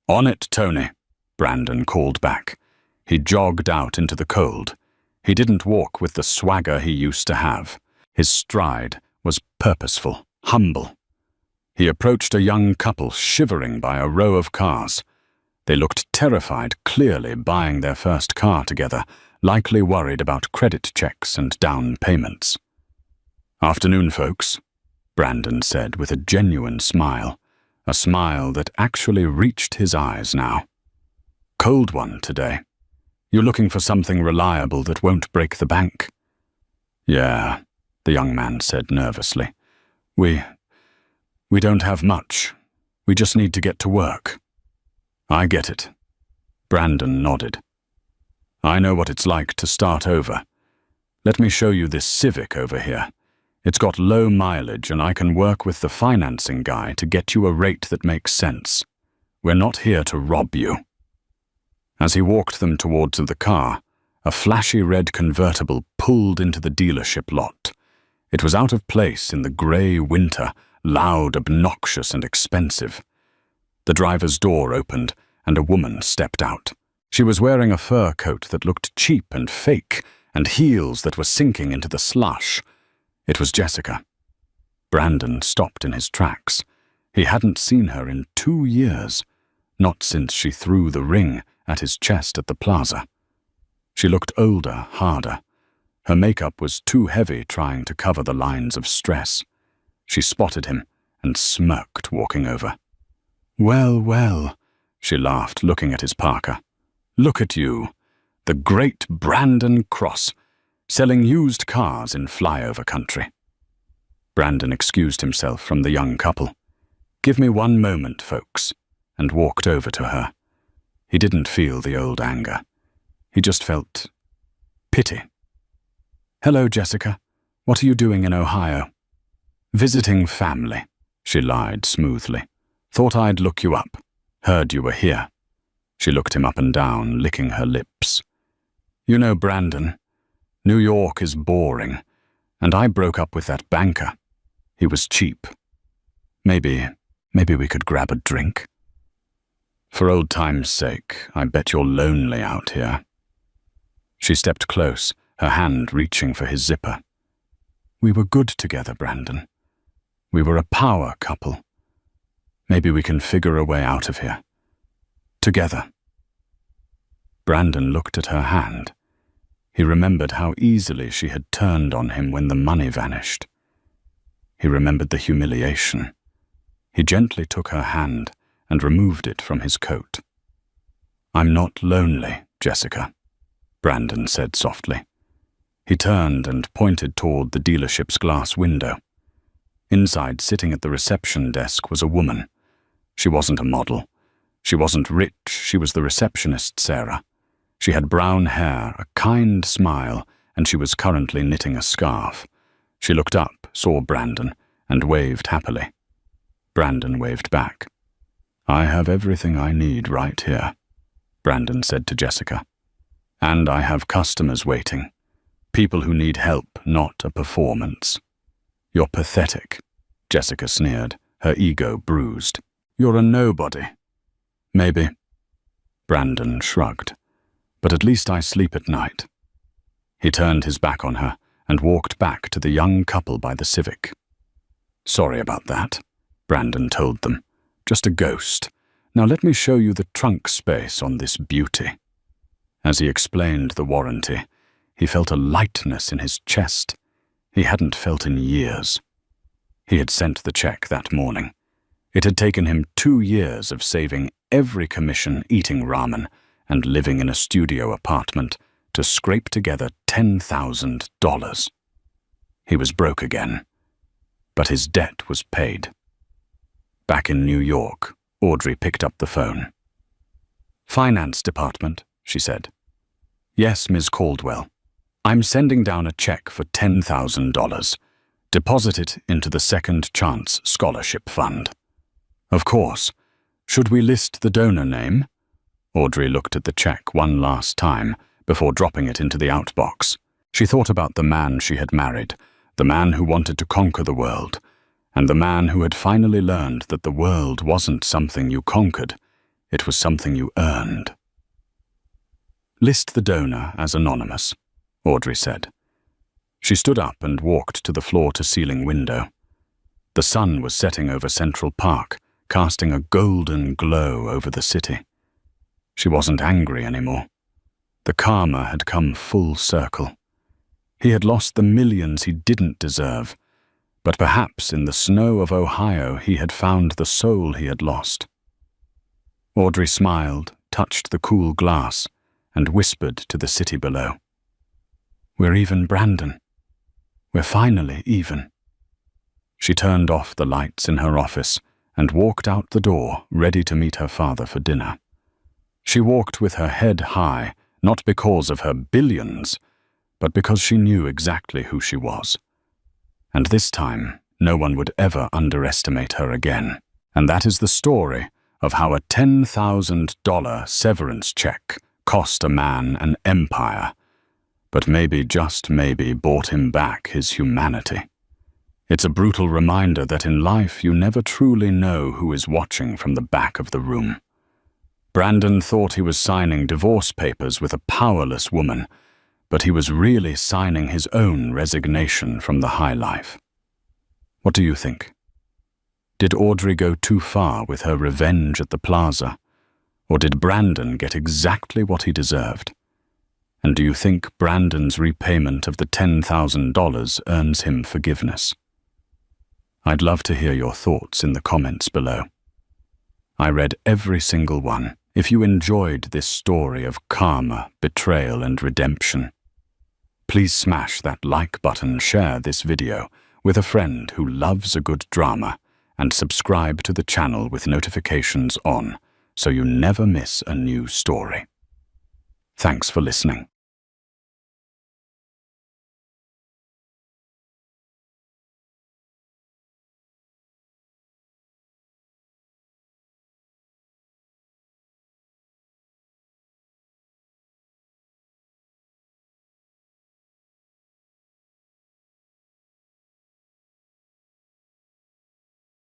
"On it, Tony," Brandon called back. He jogged out into the cold. He didn't walk with the swagger he used to have. His stride was purposeful, humble. He approached a young couple shivering by a row of cars. They looked terrified, clearly buying their first car together, likely worried about credit checks and down payments. "Afternoon, folks," Brandon said with a genuine smile, a smile that actually reached his eyes now. "Cold one today. You're looking for something reliable that won't break the bank?" "Yeah," the young man said nervously. We don't have much. We just need to get to work." "I get it." Brandon nodded. "I know what it's like to start over. Let me show you this Civic over here. It's got low mileage and I can work with the financing guy to get you a rate that makes sense. We're not here to rob you." As he walked them towards the car, a flashy red convertible pulled into the dealership lot. It was out of place in the grey winter, loud, obnoxious, and expensive. The driver's door opened, and a woman stepped out. She was wearing a fur coat that looked cheap and fake, and heels that were sinking into the slush. It was Jessica. Brandon stopped in his tracks. He hadn't seen her in 2 years, not since she threw the ring at his chest at the plaza. She looked older, harder. Her makeup was too heavy trying to cover the lines of stress. She spotted him and smirked, walking over. "Well, well," she laughed, looking at his parka. "Look at you, the great Brandon Cross, selling used cars in flyover country." Brandon excused himself from the young couple. "Give me one moment, folks," and walked over to her. He didn't feel the old anger. He just felt pity. "Hello, Jessica. What are you doing in Ohio?" "Visiting family," she lied smoothly. "Thought I'd look you up. Heard you were here." She looked him up and down, licking her lips. "You know, Brandon, New York is boring, and I broke up with that banker. He was cheap. Maybe we could grab a drink?" "For old time's sake, I bet you're lonely out here." She stepped close her hand reaching for his zipper. "We were good together, Brandon. We were a power couple. Maybe we can figure a way out of here. Together." Brandon looked at her hand. He remembered how easily she had turned on him when the money vanished. He remembered the humiliation. He gently took her hand and removed it from his coat. "I'm not lonely, Jessica," Brandon said softly. He turned and pointed toward the dealership's glass window. Inside, sitting at the reception desk, was a woman. She wasn't a model. She wasn't rich. She was the receptionist, Sarah. She had brown hair, a kind smile, and she was currently knitting a scarf. She looked up, saw Brandon, and waved happily. Brandon waved back. "I have everything I need right here," Brandon said to Jessica. "And I have customers waiting. People who need help, not a performance." "You're pathetic," Jessica sneered, her ego bruised. "You're a nobody." "Maybe." Brandon shrugged. "But at least I sleep at night." He turned his back on her and walked back to the young couple by the Civic. "Sorry about that," Brandon told them. "Just a ghost. Now let me show you the trunk space on this beauty." As he explained the warranty, he felt a lightness in his chest he hadn't felt in years. He had sent the check that morning. It had taken him 2 years of saving every commission, eating ramen, and living in a studio apartment to scrape together $10,000. He was broke again, but his debt was paid. Back in New York, Audrey picked up the phone. "Finance department," she said. "Yes, Ms. Caldwell. I'm sending down a check for $10,000. Deposit it into the Second Chance Scholarship Fund." "Of course. Should we list the donor name?" Audrey looked at the check one last time before dropping it into the outbox. She thought about the man she had married, the man who wanted to conquer the world, and the man who had finally learned that the world wasn't something you conquered, it was something you earned. "List the donor as anonymous," Audrey said. She stood up and walked to the floor-to-ceiling window. The sun was setting over Central Park, casting a golden glow over the city. She wasn't angry anymore. The karma had come full circle. He had lost the millions he didn't deserve, but perhaps in the snow of Ohio he had found the soul he had lost. Audrey smiled, touched the cool glass, and whispered to the city below. "We're even, Brandon. We're finally even." She turned off the lights in her office and walked out the door, ready to meet her father for dinner. She walked with her head high, not because of her billions, but because she knew exactly who she was. And this time, no one would ever underestimate her again. And that is the story of how a $10,000 severance check cost a man an empire, but maybe, just maybe, bought him back his humanity. It's a brutal reminder that in life you never truly know who is watching from the back of the room. Brandon thought he was signing divorce papers with a powerless woman, but he was really signing his own resignation from the high life. What do you think? Did Audrey go too far with her revenge at the plaza, or did Brandon get exactly what he deserved? And do you think Brandon's repayment of the $10,000 earns him forgiveness? I'd love to hear your thoughts in the comments below. I read every single one. If you enjoyed this story of karma, betrayal, and redemption, please smash that like button, share this video with a friend who loves a good drama, and subscribe to the channel with notifications on so you never miss a new story. Thanks for listening.